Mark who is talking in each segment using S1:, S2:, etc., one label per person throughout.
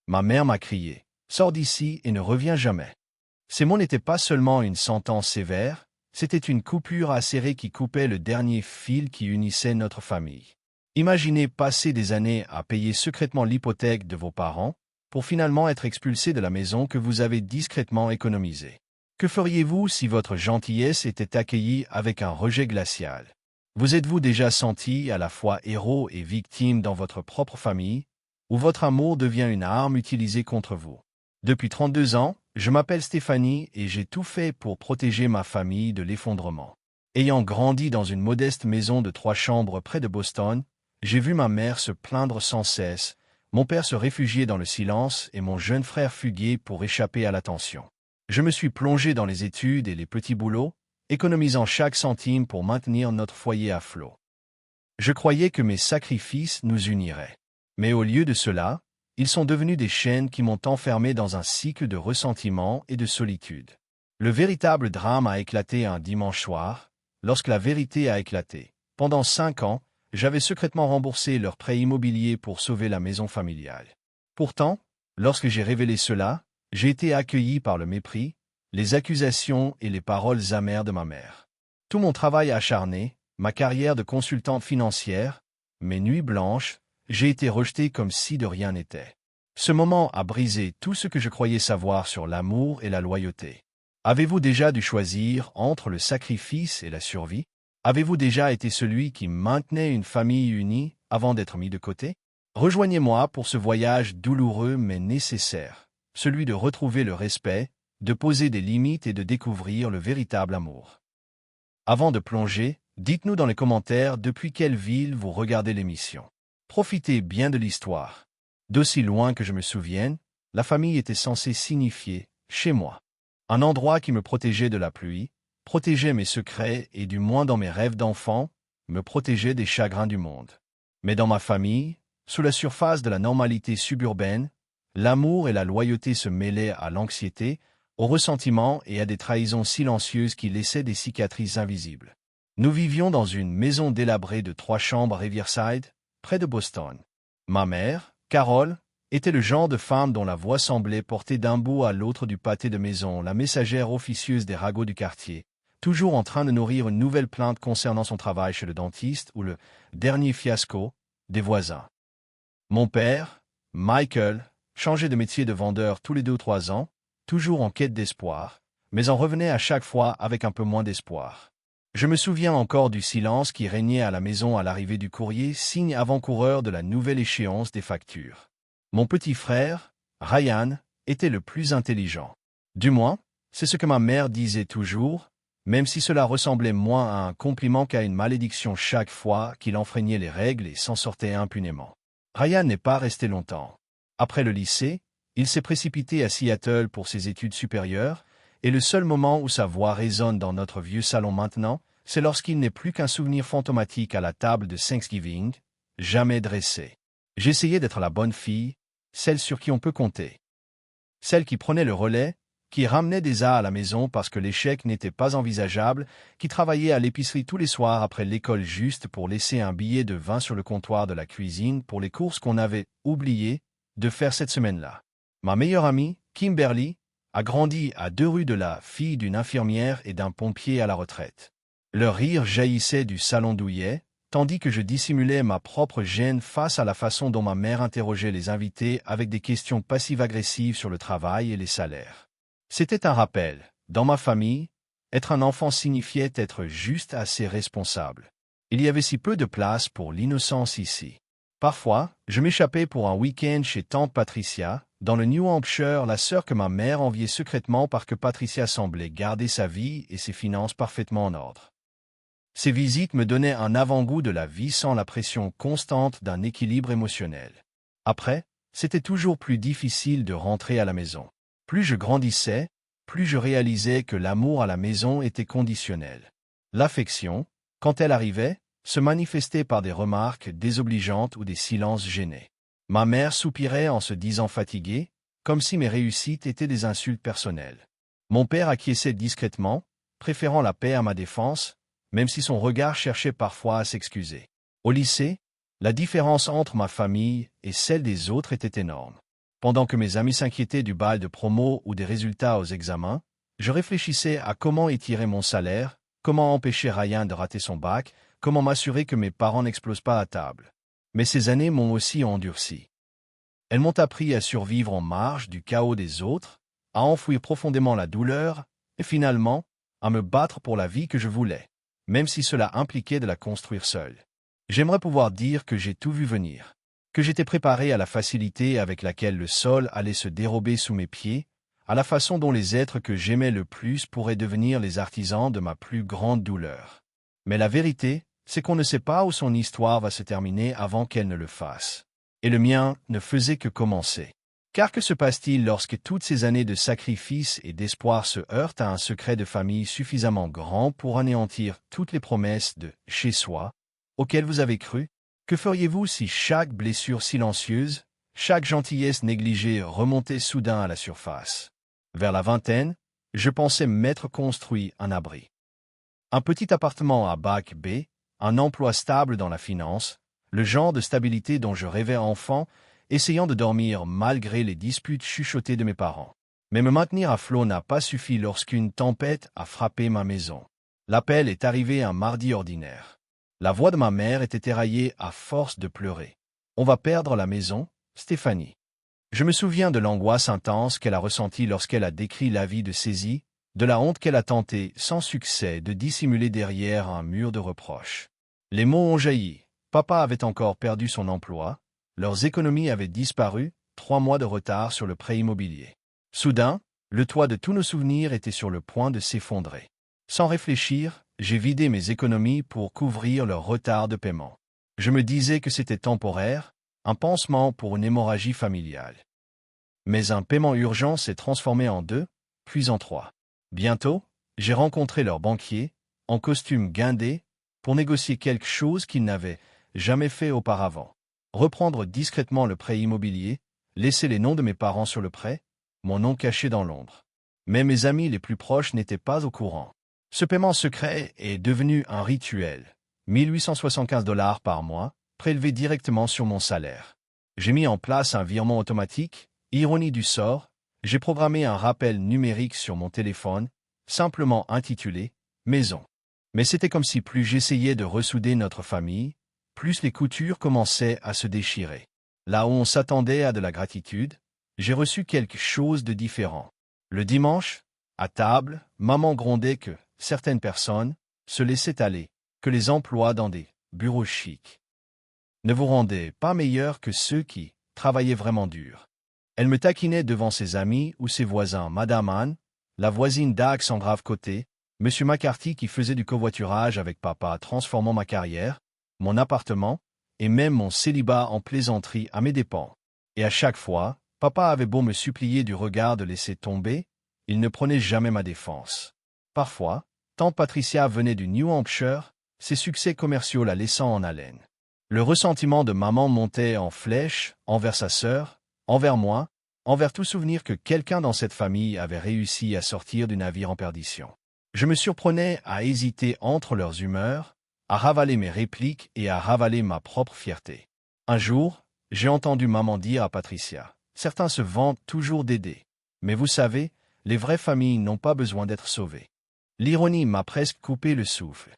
S1: Ma mère m'a crié. Sors d'ici et ne reviens jamais. Ces mots n'étaient pas seulement une sentence sévère, c'était une coupure acérée qui coupait le dernier fil qui unissait notre famille. Imaginez passer des années à payer secrètement l'hypothèque de vos parents, pour finalement être expulsé de la maison que vous avez discrètement économisée. Que feriez-vous si votre gentillesse était accueillie avec un rejet glacial? Vous êtes-vous déjà senti à la fois héros et victime dans votre propre famille, ou votre amour devient une arme utilisée contre vous? Depuis 32 ans, je m'appelle Stéphanie et j'ai tout fait pour protéger ma famille de l'effondrement. Ayant grandi dans une modeste maison de 3 chambres près de Boston, j'ai vu ma mère se plaindre sans cesse, mon père se réfugier dans le silence et mon jeune frère fuguer pour échapper à l'attention. Je me suis plongé dans les études et les petits boulots, économisant chaque centime pour maintenir notre foyer à flot. Je croyais que mes sacrifices nous uniraient. Mais au lieu de cela, ils sont devenus des chaînes qui m'ont enfermé dans un cycle de ressentiment et de solitude. Le véritable drame a éclaté un dimanche soir, lorsque la vérité a éclaté. Pendant 5 ans, j'avais secrètement remboursé leur prêt immobilier pour sauver la maison familiale. Pourtant, lorsque j'ai révélé cela, j'ai été accueilli par le mépris, les accusations et les paroles amères de ma mère. Tout mon travail acharné, ma carrière de consultante financière, mes nuits blanches, j'ai été rejeté comme si de rien n'était. Ce moment a brisé tout ce que je croyais savoir sur l'amour et la loyauté. Avez-vous déjà dû choisir entre le sacrifice et la survie? Avez-vous déjà été celui qui maintenait une famille unie avant d'être mis de côté? Rejoignez-moi pour ce voyage douloureux mais nécessaire, celui de retrouver le respect, de poser des limites et de découvrir le véritable amour. Avant de plonger, dites-nous dans les commentaires depuis quelle ville vous regardez l'émission. Profitez bien de l'histoire. D'aussi loin que je me souvienne, la famille était censée signifier « chez moi ». Un endroit qui me protégeait de la pluie, protégeait mes secrets et du moins dans mes rêves d'enfant, me protégeait des chagrins du monde. Mais dans ma famille, sous la surface de la normalité suburbaine, l'amour et la loyauté se mêlaient à l'anxiété, au ressentiment et à des trahisons silencieuses qui laissaient des cicatrices invisibles. Nous vivions dans une maison délabrée de 3 chambres à Riverside, près de Boston. Ma mère, Carole, était le genre de femme dont la voix semblait porter d'un bout à l'autre du pâté de maison la messagère officieuse des ragots du quartier, toujours en train de nourrir une nouvelle plainte concernant son travail chez le dentiste ou le dernier fiasco des voisins. Mon père, Michael, changeait de métier de vendeur tous les 2 ou 3 ans, toujours en quête d'espoir, mais en revenait à chaque fois avec un peu moins d'espoir. Je me souviens encore du silence qui régnait à la maison à l'arrivée du courrier, signe avant-coureur de la nouvelle échéance des factures. Mon petit frère, Ryan, était le plus intelligent. Du moins, c'est ce que ma mère disait toujours, même si cela ressemblait moins à un compliment qu'à une malédiction chaque fois qu'il enfreignait les règles et s'en sortait impunément. Ryan n'est pas resté longtemps. Après le lycée, il s'est précipité à Seattle pour ses études supérieures, et le seul moment où sa voix résonne dans notre vieux salon maintenant, c'est lorsqu'il n'est plus qu'un souvenir fantomatique à la table de Thanksgiving, jamais dressé. J'essayais d'être la bonne fille, celle sur qui on peut compter. Celle qui prenait le relais, qui ramenait des œufs à la maison parce que l'échec n'était pas envisageable, qui travaillait à l'épicerie tous les soirs après l'école juste pour laisser un billet de 20 sur le comptoir de la cuisine pour les courses qu'on avait oublié de faire cette semaine-là. Ma meilleure amie, Kimberly, a grandi à 2 rues de là, fille d'une infirmière et d'un pompier à la retraite. Leur rire jaillissait du salon douillet, tandis que je dissimulais ma propre gêne face à la façon dont ma mère interrogeait les invités avec des questions passives-agressives sur le travail et les salaires. C'était un rappel. Dans ma famille, être un enfant signifiait être juste assez responsable. Il y avait si peu de place pour l'innocence ici. Parfois, je m'échappais pour un week-end chez tante Patricia, dans le New Hampshire, la sœur que ma mère enviait secrètement parce que Patricia semblait garder sa vie et ses finances parfaitement en ordre. Ces visites me donnaient un avant-goût de la vie sans la pression constante d'un équilibre émotionnel. Après, c'était toujours plus difficile de rentrer à la maison. Plus je grandissais, plus je réalisais que l'amour à la maison était conditionnel. L'affection, quand elle arrivait, se manifestait par des remarques désobligeantes ou des silences gênés. Ma mère soupirait en se disant fatiguée, comme si mes réussites étaient des insultes personnelles. Mon père acquiesçait discrètement, préférant la paix à ma défense, même si son regard cherchait parfois à s'excuser. Au lycée, la différence entre ma famille et celle des autres était énorme. Pendant que mes amis s'inquiétaient du bal de promo ou des résultats aux examens, je réfléchissais à comment étirer mon salaire, comment empêcher Ryan de rater son bac, comment m'assurer que mes parents n'explosent pas à table. Mais ces années m'ont aussi endurci. Elles m'ont appris à survivre en marge du chaos des autres, à enfouir profondément la douleur, et finalement, à me battre pour la vie que je voulais, même si cela impliquait de la construire seul. J'aimerais pouvoir dire que j'ai tout vu venir, que j'étais préparé à la facilité avec laquelle le sol allait se dérober sous mes pieds, à la façon dont les êtres que j'aimais le plus pourraient devenir les artisans de ma plus grande douleur. Mais la vérité, c'est qu'on ne sait pas où son histoire va se terminer avant qu'elle ne le fasse. Et le mien ne faisait que commencer. Car que se passe-t-il lorsque toutes ces années de sacrifice et d'espoir se heurtent à un secret de famille suffisamment grand pour anéantir toutes les promesses de « chez soi » auxquelles vous avez cru? Que feriez-vous si chaque blessure silencieuse, chaque gentillesse négligée remontait soudain à la surface? Vers la vingtaine, je pensais m'être construit un abri. Un petit appartement à Bac B, un emploi stable dans la finance, le genre de stabilité dont je rêvais enfant, essayant de dormir malgré les disputes chuchotées de mes parents. Mais me maintenir à flot n'a pas suffi lorsqu'une tempête a frappé ma maison. L'appel est arrivé un mardi ordinaire. La voix de ma mère était éraillée à force de pleurer. « On va perdre la maison, Stéphanie. » Je me souviens de l'angoisse intense qu'elle a ressentie lorsqu'elle a décrit l'avis de saisie, de la honte qu'elle a tenté, sans succès, de dissimuler derrière un mur de reproches. Les mots ont jailli. Papa avait encore perdu son emploi, leurs économies avaient disparu, 3 mois de retard sur le prêt immobilier. Soudain, le toit de tous nos souvenirs était sur le point de s'effondrer. Sans réfléchir, j'ai vidé mes économies pour couvrir leur retard de paiement. Je me disais que c'était temporaire, un pansement pour une hémorragie familiale. Mais un paiement urgent s'est transformé en 2, puis en 3. Bientôt, j'ai rencontré leur banquier, en costume guindé, pour négocier quelque chose qu'il n'avait jamais fait auparavant. Reprendre discrètement le prêt immobilier, laisser les noms de mes parents sur le prêt, mon nom caché dans l'ombre. Mais mes amis les plus proches n'étaient pas au courant. Ce paiement secret est devenu un rituel. 1875 $ par mois, prélevé directement sur mon salaire. J'ai mis en place un virement automatique, ironie du sort, j'ai programmé un rappel numérique sur mon téléphone, simplement intitulé « Maison ». Mais c'était comme si plus j'essayais de ressouder notre famille, plus les coutures commençaient à se déchirer. Là où on s'attendait à de la gratitude, j'ai reçu quelque chose de différent. Le dimanche, à table, maman grondait que certaines personnes se laissaient aller, que les emplois dans des bureaux chics ne vous rendaient pas meilleurs que ceux qui travaillaient vraiment dur. Elle me taquinait devant ses amis ou ses voisins, Madame Anne, la voisine d'Axe en grave côté, Monsieur McCarthy qui faisait du covoiturage avec papa transformant ma carrière, mon appartement, et même mon célibat en plaisanterie à mes dépens. Et à chaque fois, papa avait beau me supplier du regard de laisser tomber, il ne prenait jamais ma défense. Parfois, tante Patricia venait du New Hampshire, ses succès commerciaux la laissant en haleine. Le ressentiment de maman montait en flèche, envers sa sœur, envers moi, envers tout souvenir que quelqu'un dans cette famille avait réussi à sortir du navire en perdition. Je me surprenais à hésiter entre leurs humeurs, à ravaler mes répliques et à ravaler ma propre fierté. Un jour, j'ai entendu maman dire à Patricia, « Certains se vantent toujours d'aider, mais vous savez, les vraies familles n'ont pas besoin d'être sauvées. » L'ironie m'a presque coupé le souffle.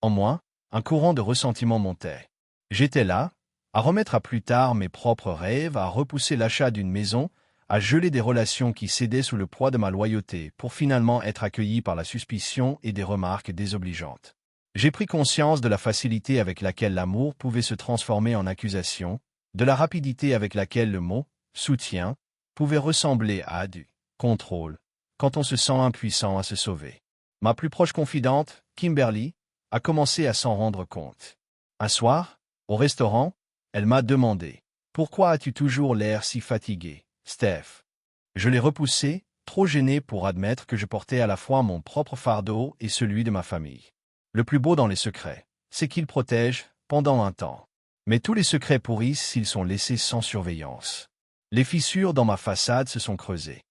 S1: En moi, un courant de ressentiment montait. J'étais là, à remettre à plus tard mes propres rêves, à repousser l'achat d'une maison, à geler des relations qui cédaient sous le poids de ma loyauté pour finalement être accueilli par la suspicion et des remarques désobligeantes. J'ai pris conscience de la facilité avec laquelle l'amour pouvait se transformer en accusation, de la rapidité avec laquelle le mot « soutien » pouvait ressembler à du « contrôle » quand on se sent impuissant à se sauver. Ma plus proche confidente, Kimberly, a commencé à s'en rendre compte. Un soir, au restaurant, elle m'a demandé « Pourquoi as-tu toujours l'air si fatigué, Steph ?» Je l'ai repoussé, trop gêné pour admettre que je portais à la fois mon propre fardeau et celui de ma famille. Le plus beau dans les secrets, c'est qu'ils protègent pendant un temps. Mais tous les secrets pourrissent s'ils sont laissés sans surveillance. Les fissures dans ma façade se sont creusées.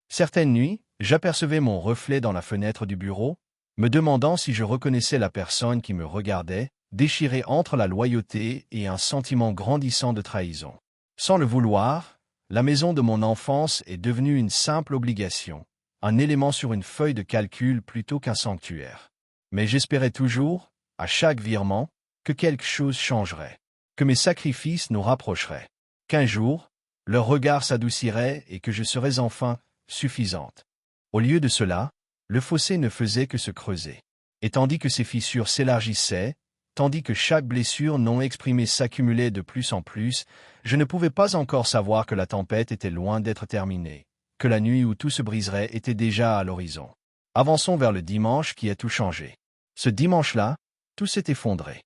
S1: Certaines nuits, j'apercevais mon reflet dans la fenêtre du bureau, me demandant si je reconnaissais la personne qui me regardait, déchirée entre la loyauté et un sentiment grandissant de trahison. Sans le vouloir, La maison de mon enfance est devenue une simple obligation, un élément sur une feuille de calcul plutôt qu'un sanctuaire. Mais j'espérais toujours, à chaque virement, que quelque chose changerait, que mes sacrifices nous rapprocheraient, qu'un jour, leur regard s'adoucirait et que je serais enfin suffisante. Au lieu de cela, le fossé ne faisait que se creuser. Et tandis que ces fissures s'élargissaient, tandis que chaque blessure non exprimée s'accumulait de plus en plus, je ne pouvais pas encore savoir que la tempête était loin d'être terminée, que la nuit où tout se briserait était déjà à l'horizon. Avançons vers le dimanche qui a tout changé. Ce dimanche-là, tout s'est effondré.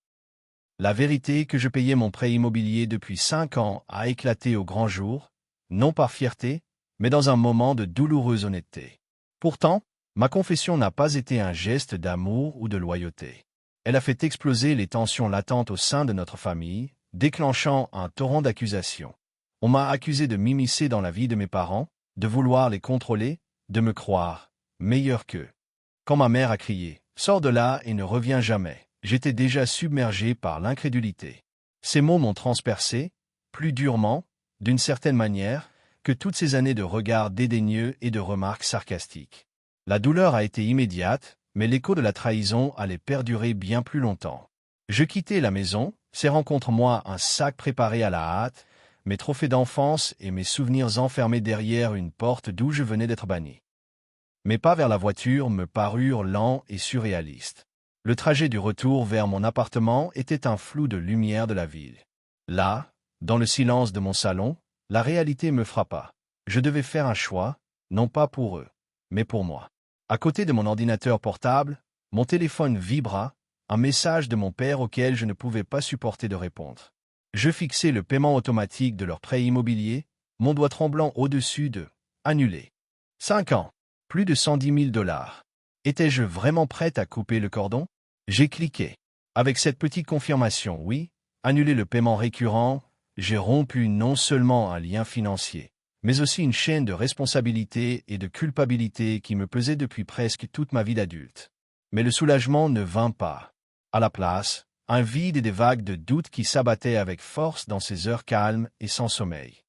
S1: La vérité que je payais mon prêt immobilier depuis 5 ans a éclaté au grand jour, non par fierté, mais dans un moment de douloureuse honnêteté. Pourtant, ma confession n'a pas été un geste d'amour ou de loyauté. Elle a fait exploser les tensions latentes au sein de notre famille, déclenchant un torrent d'accusations. On m'a accusé de m'immiscer dans la vie de mes parents, de vouloir les contrôler, de me croire meilleur qu'eux. Quand ma mère a crié « Sors de là et ne reviens jamais », j'étais déjà submergé par l'incrédulité. Ces mots m'ont transpercé, plus durement, d'une certaine manière, que toutes ces années de regards dédaigneux et de remarques sarcastiques. La douleur a été immédiate, mais l'écho de la trahison allait perdurer bien plus longtemps. Je quittai la maison, serrant contre moi un sac préparé à la hâte, mes trophées d'enfance et mes souvenirs enfermés derrière une porte d'où je venais d'être banni. Mes pas vers la voiture me parurent lents et surréalistes. Le trajet du retour vers mon appartement était un flou de lumière de la ville. Là, dans le silence de mon salon, la réalité me frappa. Je devais faire un choix, non pas pour eux, mais pour moi. À côté de mon ordinateur portable, mon téléphone vibra, un message de mon père auquel je ne pouvais pas supporter de répondre. Je fixai le paiement automatique de leur prêt immobilier, mon doigt tremblant au-dessus de « Annuler ». 5 ans, plus de 110 000 $. Étais-je vraiment prête à couper le cordon? J'ai cliqué. Avec cette petite confirmation, oui, annuler le paiement récurrent, j'ai rompu non seulement un lien financier, mais aussi une chaîne de responsabilité et de culpabilité qui me pesait depuis presque toute ma vie d'adulte. Mais le soulagement ne vint pas. À la place, un vide et des vagues de doute qui s'abattaient avec force dans ces heures calmes et sans sommeil.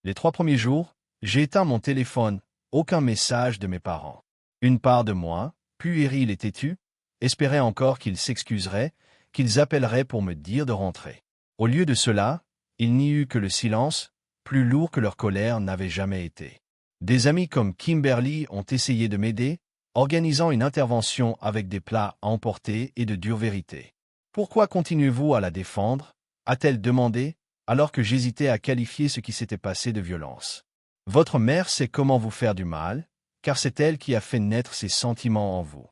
S1: Les 3 premiers jours, j'ai éteint mon téléphone, aucun message de mes parents. Une part de moi, puérile et têtue, espérait encore qu'ils s'excuseraient, qu'ils appelleraient pour me dire de rentrer. Au lieu de cela, il n'y eut que le silence, plus lourd que leur colère n'avait jamais été. Des amis comme Kimberly ont essayé de m'aider, organisant une intervention avec des plats à emporter et de dures vérités. « Pourquoi continuez-vous à la défendre ?» a-t-elle demandé, alors que j'hésitais à qualifier ce qui s'était passé de violence. « Votre mère sait comment vous faire du mal, car c'est elle qui a fait naître ses sentiments en vous. »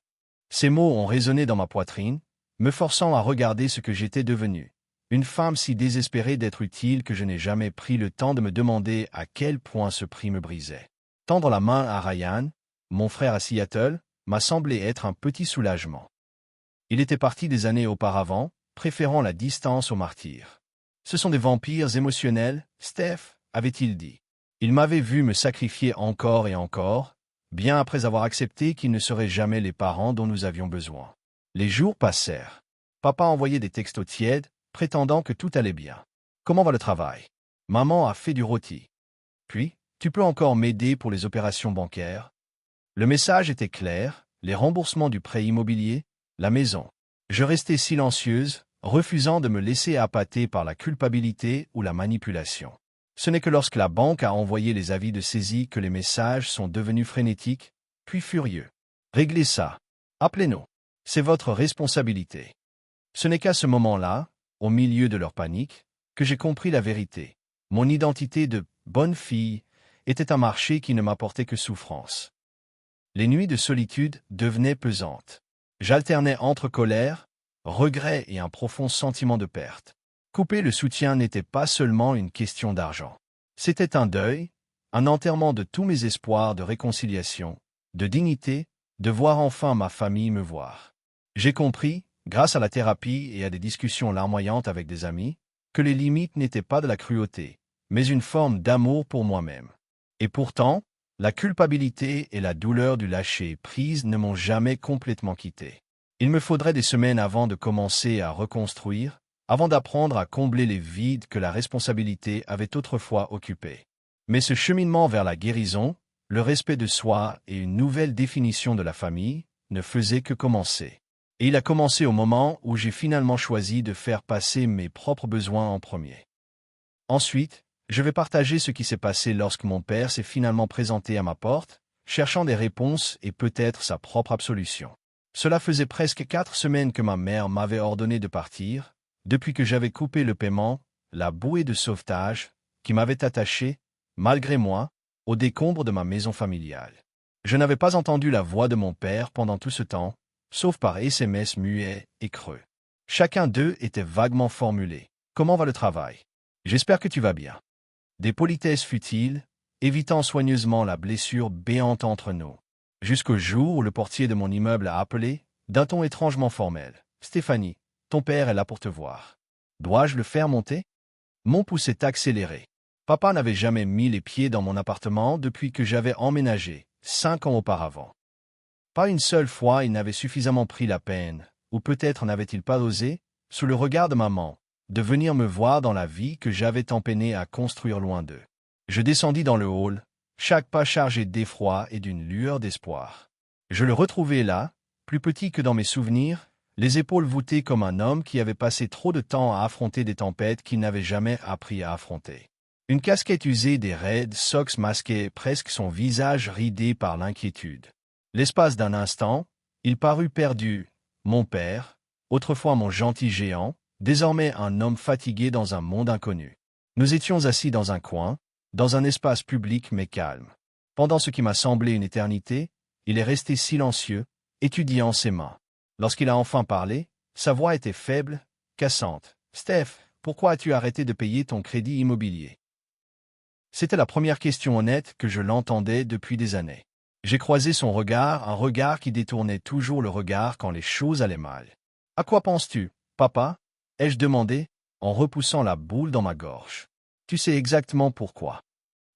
S1: Ces mots ont résonné dans ma poitrine, me forçant à regarder ce que j'étais devenu. Une femme si désespérée d'être utile que je n'ai jamais pris le temps de me demander à quel point ce prix me brisait. Tendre la main à Ryan, mon frère à Seattle, m'a semblé être un petit soulagement. Il était parti des années auparavant, préférant la distance au martyr. Ce sont des vampires émotionnels, Steph, avait-il dit. Il m'avait vu me sacrifier encore et encore, bien après avoir accepté qu'ils ne seraient jamais les parents dont nous avions besoin. Les jours passèrent. Papa envoyait des textos tièdes, prétendant que tout allait bien. « Comment va le travail? Maman a fait du rôti. Puis, tu peux encore m'aider pour les opérations bancaires? » Le message était clair, les remboursements du prêt immobilier, la maison. Je restais silencieuse, refusant de me laisser appâter par la culpabilité ou la manipulation. Ce n'est que lorsque la banque a envoyé les avis de saisie que les messages sont devenus frénétiques, puis furieux. « Réglez ça. Appelez-nous. C'est votre responsabilité. » Ce n'est qu'à ce moment-là, au milieu de leur panique, que j'ai compris la vérité. Mon identité de « bonne fille » était un marché qui ne m'apportait que souffrance. Les nuits de solitude devenaient pesantes. J'alternais entre colère, regret et un profond sentiment de perte. Couper le soutien n'était pas seulement une question d'argent. C'était un deuil, un enterrement de tous mes espoirs de réconciliation, de dignité, de voir enfin ma famille me voir. J'ai compris, grâce à la thérapie et à des discussions larmoyantes avec des amis, que les limites n'étaient pas de la cruauté, mais une forme d'amour pour moi-même. Et pourtant, la culpabilité et la douleur du lâcher-prise ne m'ont jamais complètement quitté. Il me faudrait des semaines avant de commencer à reconstruire, avant d'apprendre à combler les vides que la responsabilité avait autrefois occupés. Mais ce cheminement vers la guérison, le respect de soi et une nouvelle définition de la famille ne faisait que commencer. Et il a commencé au moment où j'ai finalement choisi de faire passer mes propres besoins en premier. Ensuite, je vais partager ce qui s'est passé lorsque mon père s'est finalement présenté à ma porte, cherchant des réponses et peut-être sa propre absolution. Cela faisait presque 4 semaines que ma mère m'avait ordonné de partir, depuis que j'avais coupé le paiement, la bouée de sauvetage, qui m'avait attaché, malgré moi, aux décombres de ma maison familiale. Je n'avais pas entendu la voix de mon père pendant tout ce temps, sauf par SMS muets et creux. Chacun d'eux était vaguement formulé. Comment va le travail? J'espère que tu vas bien. Des politesses futiles, évitant soigneusement la blessure béante entre nous. Jusqu'au jour où le portier de mon immeuble a appelé, d'un ton étrangement formel. « Stéphanie, ton père est là pour te voir. Dois-je le faire monter ?» Mon pouls s'est accéléré. Papa n'avait jamais mis les pieds dans mon appartement depuis que j'avais emménagé, 5 ans auparavant. Pas une seule fois il n'avait suffisamment pris la peine, ou peut-être n'avait-il pas osé, sous le regard de maman, de venir me voir dans la vie que j'avais tant peiné à construire loin d'eux. Je descendis dans le hall, chaque pas chargé d'effroi et d'une lueur d'espoir. Je le retrouvai là, plus petit que dans mes souvenirs, les épaules voûtées comme un homme qui avait passé trop de temps à affronter des tempêtes qu'il n'avait jamais appris à affronter. Une casquette usée, des raides socks masquaient presque son visage ridé par l'inquiétude. L'espace d'un instant, il parut perdu, mon père, autrefois mon gentil géant, désormais un homme fatigué dans un monde inconnu. Nous étions assis dans un coin, dans un espace public mais calme. Pendant ce qui m'a semblé une éternité, il est resté silencieux, étudiant ses mains. Lorsqu'il a enfin parlé, sa voix était faible, cassante. « Steph, pourquoi as-tu arrêté de payer ton crédit immobilier ?» C'était la première question honnête que je l'entendais depuis des années. J'ai croisé son regard, un regard qui détournait toujours le regard quand les choses allaient mal. « À quoi penses-tu, papa ?» ai-je demandé, en repoussant la boule dans ma gorge. « Tu sais exactement pourquoi. »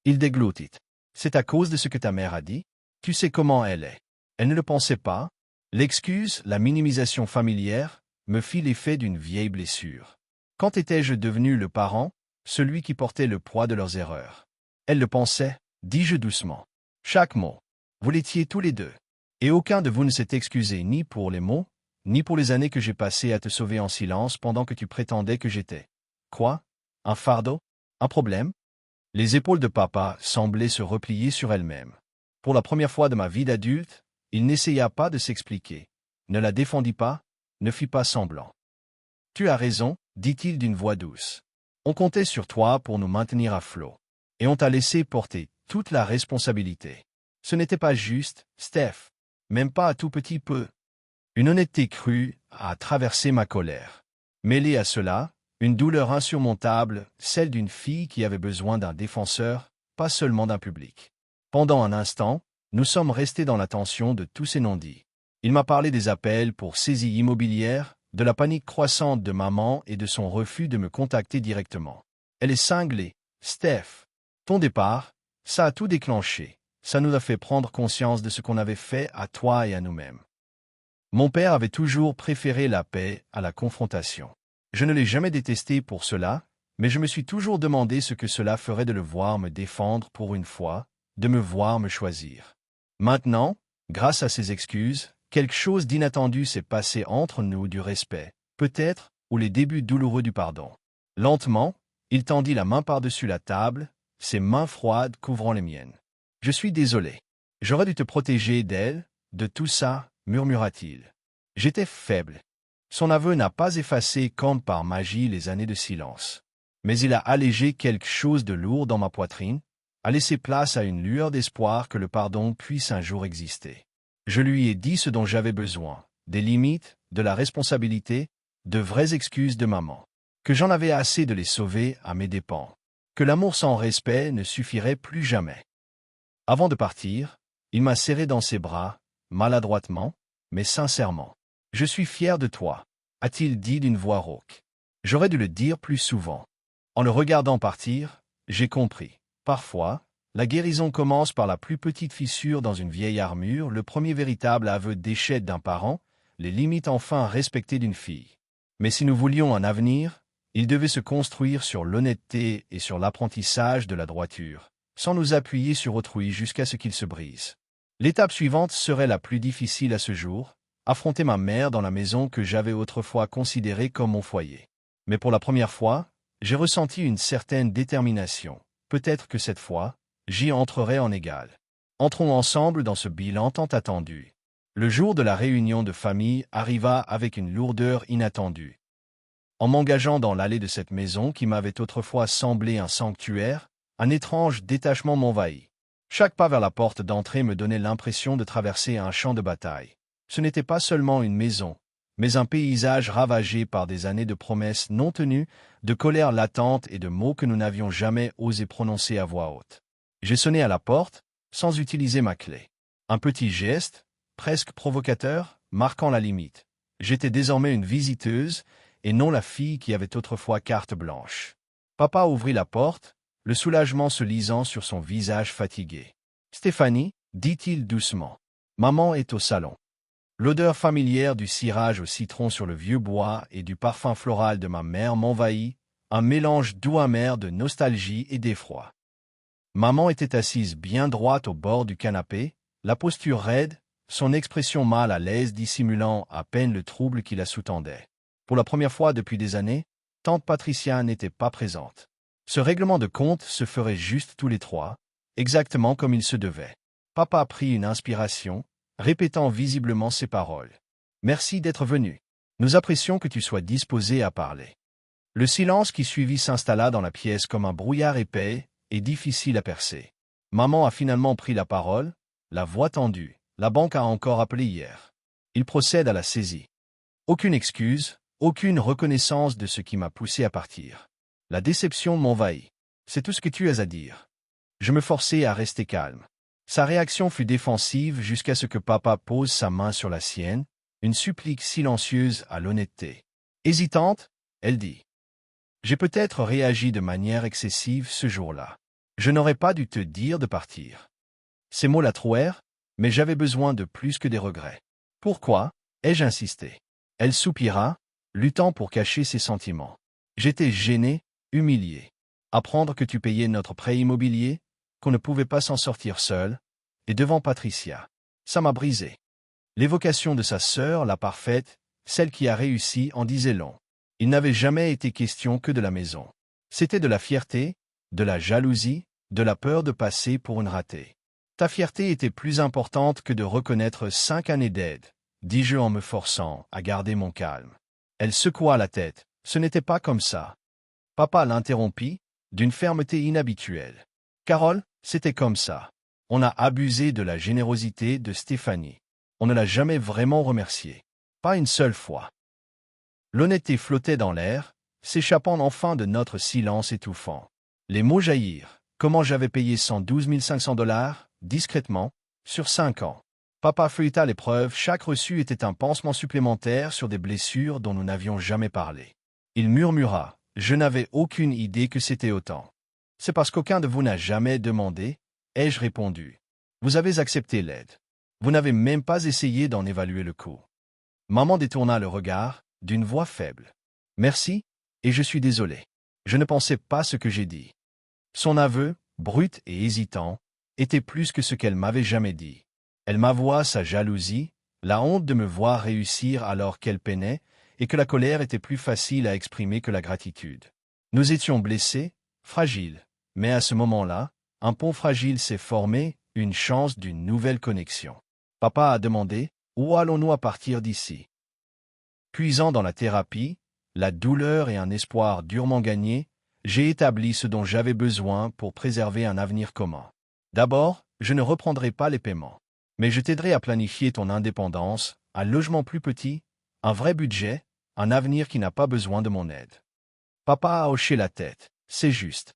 S1: Il déglutit. « C'est à cause de ce que ta mère a dit? Tu sais comment elle est. Elle ne le pensait pas. » L'excuse, la minimisation familière, me fit l'effet d'une vieille blessure. Quand étais-je devenu le parent, celui qui portait le poids de leurs erreurs? Elle le pensait, dis-je doucement. Chaque mot. Vous l'étiez tous les deux. Et aucun de vous ne s'est excusé ni pour les mots, ni pour les années que j'ai passées à te sauver en silence pendant que tu prétendais que j'étais. Quoi? Un fardeau? Un problème? Les épaules de papa semblaient se replier sur elles-mêmes. Pour la première fois de ma vie d'adulte, il n'essaya pas de s'expliquer, ne la défendit pas, ne fit pas semblant. « Tu as raison, dit-il d'une voix douce. On comptait sur toi pour nous maintenir à flot. Et on t'a laissé porter toute la responsabilité. Ce n'était pas juste, Steph, même pas un tout petit peu. » Une honnêteté crue a traversé ma colère. Mêlée à cela, une douleur insurmontable, celle d'une fille qui avait besoin d'un défenseur, pas seulement d'un public. Pendant un instant, nous sommes restés dans la tension de tous ces non-dits. Il m'a parlé des appels pour saisie immobilière, de la panique croissante de maman et de son refus de me contacter directement. Elle est cinglée, Steph. Ton départ, ça a tout déclenché. Ça nous a fait prendre conscience de ce qu'on avait fait à toi et à nous-mêmes. Mon père avait toujours préféré la paix à la confrontation. Je ne l'ai jamais détesté pour cela, mais je me suis toujours demandé ce que cela ferait de le voir me défendre pour une fois, de me voir me choisir. Maintenant, grâce à ses excuses, quelque chose d'inattendu s'est passé entre nous, du respect, peut-être, ou les débuts douloureux du pardon. Lentement, il tendit la main par-dessus la table, ses mains froides couvrant les miennes. « Je suis désolé. J'aurais dû te protéger d'elle, de tout ça, murmura-t-il. J'étais faible. » Son aveu n'a pas effacé comme par magie les années de silence. Mais il a allégé quelque chose de lourd dans ma poitrine, a laissé place à une lueur d'espoir que le pardon puisse un jour exister. Je lui ai dit ce dont j'avais besoin, des limites, de la responsabilité, de vraies excuses de maman. Que j'en avais assez de les sauver à mes dépens. Que l'amour sans respect ne suffirait plus jamais. Avant de partir, il m'a serré dans ses bras, maladroitement, mais sincèrement. « Je suis fier de toi », a-t-il dit d'une voix rauque. J'aurais dû le dire plus souvent. En le regardant partir, j'ai compris. Parfois, la guérison commence par la plus petite fissure dans une vieille armure, le premier véritable aveu d'échec d'un parent, les limites enfin respectées d'une fille. Mais si nous voulions un avenir, il devait se construire sur l'honnêteté et sur l'apprentissage de la droiture, sans nous appuyer sur autrui jusqu'à ce qu'il se brise. L'étape suivante serait la plus difficile à ce jour, affronter ma mère dans la maison que j'avais autrefois considérée comme mon foyer. Mais pour la première fois, j'ai ressenti une certaine détermination. Peut-être que cette fois, j'y entrerai en égal. Entrons ensemble dans ce bilan tant attendu. Le jour de la réunion de famille arriva avec une lourdeur inattendue. En m'engageant dans l'allée de cette maison qui m'avait autrefois semblé un sanctuaire, un étrange détachement m'envahit. Chaque pas vers la porte d'entrée me donnait l'impression de traverser un champ de bataille. Ce n'était pas seulement une maison, mais un paysage ravagé par des années de promesses non tenues, de colère latente et de mots que nous n'avions jamais osé prononcer à voix haute. J'ai sonné à la porte, sans utiliser ma clé. Un petit geste, presque provocateur, marquant la limite. J'étais désormais une visiteuse, et non la fille qui avait autrefois carte blanche. Papa ouvrit la porte, le soulagement se lisant sur son visage fatigué. « Stéphanie, dit-il doucement, maman est au salon. » L'odeur familière du cirage au citron sur le vieux bois et du parfum floral de ma mère m'envahit, un mélange doux-amer de nostalgie et d'effroi. Maman était assise bien droite au bord du canapé, la posture raide, son expression mal à l'aise dissimulant à peine le trouble qui la sous-tendait. Pour la première fois depuis des années, tante Patricia n'était pas présente. Ce règlement de compte se ferait juste tous les trois, exactement comme il se devait. Papa prit une inspiration, répétant visiblement ces paroles. « Merci d'être venu. Nous apprécions que tu sois disposé à parler. » Le silence qui suivit s'installa dans la pièce comme un brouillard épais et difficile à percer. Maman a finalement pris la parole, la voix tendue. La banque a encore appelé hier. Il procède à la saisie. Aucune excuse, aucune reconnaissance de ce qui m'a poussé à partir. La déception m'envahit. C'est tout ce que tu as à dire. Je me forçai à rester calme. Sa réaction fut défensive jusqu'à ce que papa pose sa main sur la sienne, une supplique silencieuse à l'honnêteté. Hésitante, elle dit. J'ai peut-être réagi de manière excessive ce jour-là. Je n'aurais pas dû te dire de partir. Ces mots la trouèrent, mais j'avais besoin de plus que des regrets. Pourquoi ai-je insisté? Elle soupira, luttant pour cacher ses sentiments. J'étais gêné, humilié. Apprendre que tu payais notre prêt immobilier, qu'on ne pouvait pas s'en sortir seul, et devant Patricia. Ça m'a brisé. L'évocation de sa sœur, la parfaite, celle qui a réussi, en disait long. Il n'avait jamais été question que de la maison. C'était de la fierté, de la jalousie, de la peur de passer pour une ratée. Ta fierté était plus importante que de reconnaître 5 années d'aide, dis-je en me forçant à garder mon calme. Elle secoua la tête. Ce n'était pas comme ça. Papa l'interrompit, d'une fermeté inhabituelle. Carole, c'était comme ça. On a abusé de la générosité de Stéphanie. On ne l'a jamais vraiment remerciée. Pas une seule fois. L'honnêteté flottait dans l'air, s'échappant enfin de notre silence étouffant. Les mots jaillirent. Comment j'avais payé 112 500 $, discrètement, sur 5 ans. Papa feuilleta les preuves, chaque reçu était un pansement supplémentaire sur des blessures dont nous n'avions jamais parlé. Il murmura, je n'avais aucune idée que c'était autant. C'est parce qu'aucun de vous n'a jamais demandé, ai-je répondu. Vous avez accepté l'aide. Vous n'avez même pas essayé d'en évaluer le coût. Maman détourna le regard, d'une voix faible. Merci, et je suis désolé. Je ne pensais pas ce que j'ai dit. Son aveu, brut et hésitant, était plus que ce qu'elle m'avait jamais dit. Elle m'avoua sa jalousie, la honte de me voir réussir alors qu'elle peinait, et que la colère était plus facile à exprimer que la gratitude. Nous étions blessés, fragiles, mais à ce moment-là, un pont fragile s'est formé, une chance d'une nouvelle connexion. Papa a demandé, où allons-nous à partir d'ici? Puisant dans la thérapie, la douleur et un espoir durement gagné, j'ai établi ce dont j'avais besoin pour préserver un avenir commun. D'abord, je ne reprendrai pas les paiements. Mais je t'aiderai à planifier ton indépendance, un logement plus petit, un vrai budget, un avenir qui n'a pas besoin de mon aide. Papa a hoché la tête, c'est juste.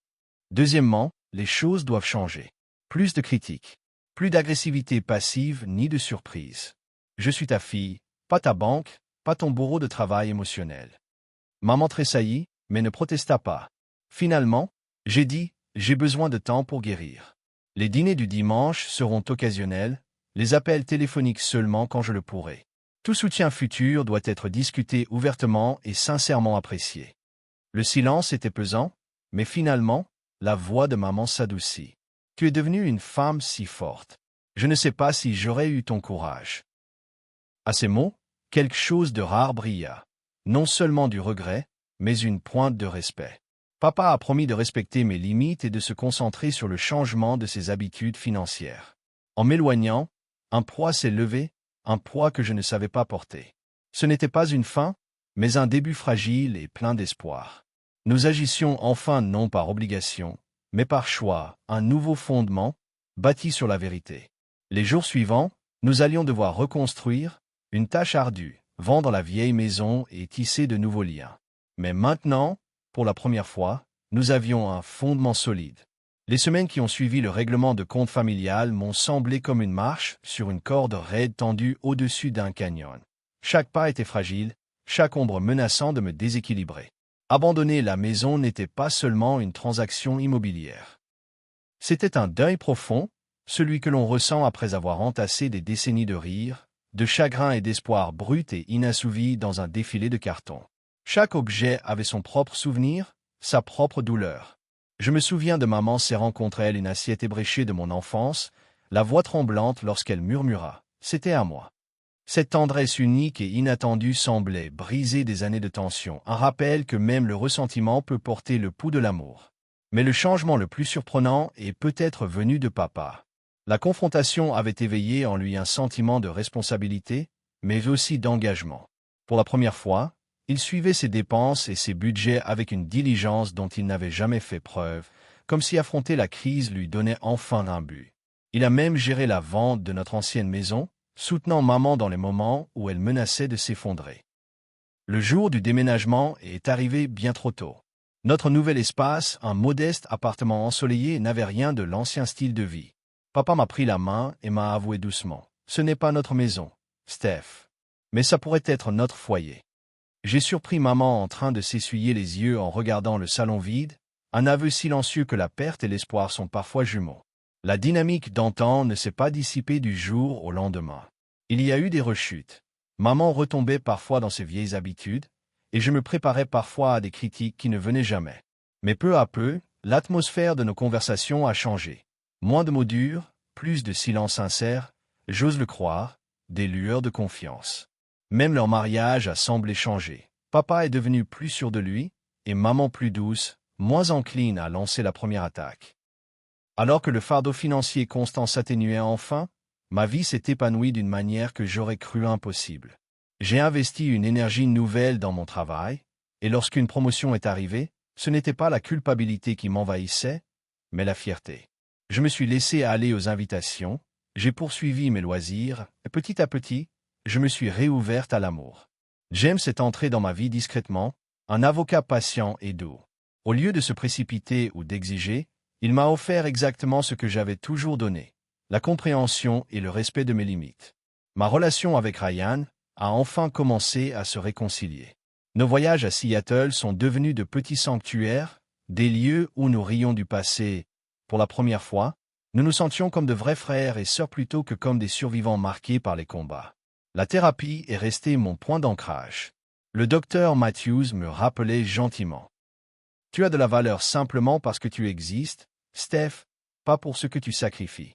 S1: Deuxièmement, les choses doivent changer. Plus de critiques, plus d'agressivité passive ni de surprise. Je suis ta fille, pas ta banque, pas ton bourreau de travail émotionnel. Maman tressaillit, mais ne protesta pas. Finalement, j'ai dit, j'ai besoin de temps pour guérir. Les dîners du dimanche seront occasionnels, les appels téléphoniques seulement quand je le pourrai. Tout soutien futur doit être discuté ouvertement et sincèrement apprécié. Le silence était pesant, mais finalement, la voix de maman s'adoucit. Tu es devenue une femme si forte. Je ne sais pas si j'aurais eu ton courage. À ces mots, quelque chose de rare brilla. Non seulement du regret, mais une pointe de respect. Papa a promis de respecter mes limites et de se concentrer sur le changement de ses habitudes financières. En m'éloignant, un poids s'est levé, un poids que je ne savais pas porter. Ce n'était pas une fin, mais un début fragile et plein d'espoir. Nous agissions enfin non par obligation, mais par choix, un nouveau fondement, bâti sur la vérité. Les jours suivants, nous allions devoir reconstruire, une tâche ardue, vendre la vieille maison et tisser de nouveaux liens. Mais maintenant, pour la première fois, nous avions un fondement solide. Les semaines qui ont suivi le règlement de compte familial m'ont semblé comme une marche sur une corde raide tendue au-dessus d'un canyon. Chaque pas était fragile, chaque ombre menaçant de me déséquilibrer. Abandonner la maison n'était pas seulement une transaction immobilière. C'était un deuil profond, celui que l'on ressent après avoir entassé des décennies de rire, de chagrin et d'espoir brut et inassouvi dans un défilé de cartons. Chaque objet avait son propre souvenir, sa propre douleur. Je me souviens de maman serrant contre elle une assiette ébréchée de mon enfance, la voix tremblante lorsqu'elle murmura « C'était à moi ». Cette tendresse unique et inattendue semblait briser des années de tension, un rappel que même le ressentiment peut porter le pouls de l'amour. Mais le changement le plus surprenant est peut-être venu de papa. La confrontation avait éveillé en lui un sentiment de responsabilité, mais aussi d'engagement. Pour la première fois, il suivait ses dépenses et ses budgets avec une diligence dont il n'avait jamais fait preuve, comme si affronter la crise lui donnait enfin un but. Il a même géré la vente de notre ancienne maison, soutenant maman dans les moments où elle menaçait de s'effondrer. Le jour du déménagement est arrivé bien trop tôt. Notre nouvel espace, un modeste appartement ensoleillé, n'avait rien de l'ancien style de vie. Papa m'a pris la main et m'a avoué doucement. Ce n'est pas notre maison, Steph. Mais ça pourrait être notre foyer. J'ai surpris maman en train de s'essuyer les yeux en regardant le salon vide, un aveu silencieux que la perte et l'espoir sont parfois jumeaux. La dynamique d'antan ne s'est pas dissipée du jour au lendemain. Il y a eu des rechutes. Maman retombait parfois dans ses vieilles habitudes, et je me préparais parfois à des critiques qui ne venaient jamais. Mais peu à peu, l'atmosphère de nos conversations a changé. Moins de mots durs, plus de silence sincère, j'ose le croire, des lueurs de confiance. Même leur mariage a semblé changer. Papa est devenu plus sûr de lui, et maman plus douce, moins encline à lancer la première attaque. Alors que le fardeau financier constant s'atténuait enfin, ma vie s'est épanouie d'une manière que j'aurais cru impossible. J'ai investi une énergie nouvelle dans mon travail, et lorsqu'une promotion est arrivée, ce n'était pas la culpabilité qui m'envahissait, mais la fierté. Je me suis laissé aller aux invitations, j'ai poursuivi mes loisirs, et petit à petit, je me suis réouverte à l'amour. James est entré dans ma vie discrètement, un avocat patient et doux. Au lieu de se précipiter ou d'exiger, il m'a offert exactement ce que j'avais toujours donné, la compréhension et le respect de mes limites. Ma relation avec Ryan a enfin commencé à se réconcilier. Nos voyages à Seattle sont devenus de petits sanctuaires, des lieux où nous rions du passé. Pour la première fois, nous nous sentions comme de vrais frères et sœurs plutôt que comme des survivants marqués par les combats. La thérapie est restée mon point d'ancrage. Le docteur Matthews me rappelait gentiment. Tu as de la valeur simplement parce que tu existes, Steph, pas pour ce que tu sacrifies.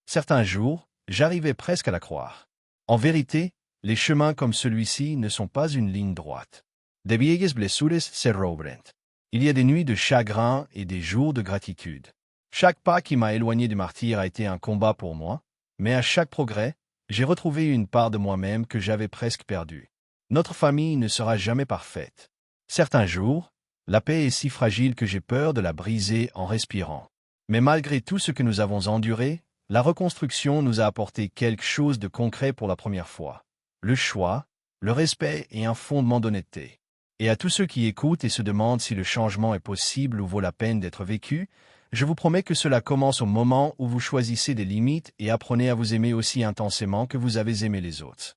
S1: Certains jours, j'arrivais presque à la croire. En vérité, les chemins comme celui-ci ne sont pas une ligne droite. De vieilles blessures se robren. Il y a des nuits de chagrin et des jours de gratitude. Chaque pas qui m'a éloigné du martyre a été un combat pour moi, mais à chaque progrès, j'ai retrouvé une part de moi-même que j'avais presque perdue. Notre famille ne sera jamais parfaite. Certains jours, la paix est si fragile que j'ai peur de la briser en respirant. Mais malgré tout ce que nous avons enduré, la reconstruction nous a apporté quelque chose de concret pour la première fois. Le choix, le respect et un fondement d'honnêteté. Et à tous ceux qui écoutent et se demandent si le changement est possible ou vaut la peine d'être vécu, je vous promets que cela commence au moment où vous choisissez des limites et apprenez à vous aimer aussi intensément que vous avez aimé les autres.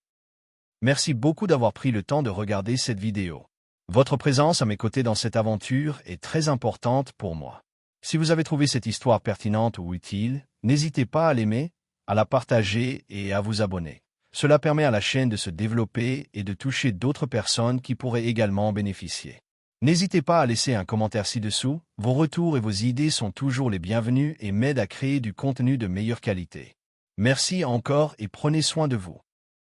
S1: Merci beaucoup d'avoir pris le temps de regarder cette vidéo. Votre présence à mes côtés dans cette aventure est très importante pour moi. Si vous avez trouvé cette histoire pertinente ou utile, n'hésitez pas à l'aimer, à la partager et à vous abonner. Cela permet à la chaîne de se développer et de toucher d'autres personnes qui pourraient également en bénéficier. N'hésitez pas à laisser un commentaire ci-dessous, vos retours et vos idées sont toujours les bienvenus et m'aident à créer du contenu de meilleure qualité. Merci encore et prenez soin de vous.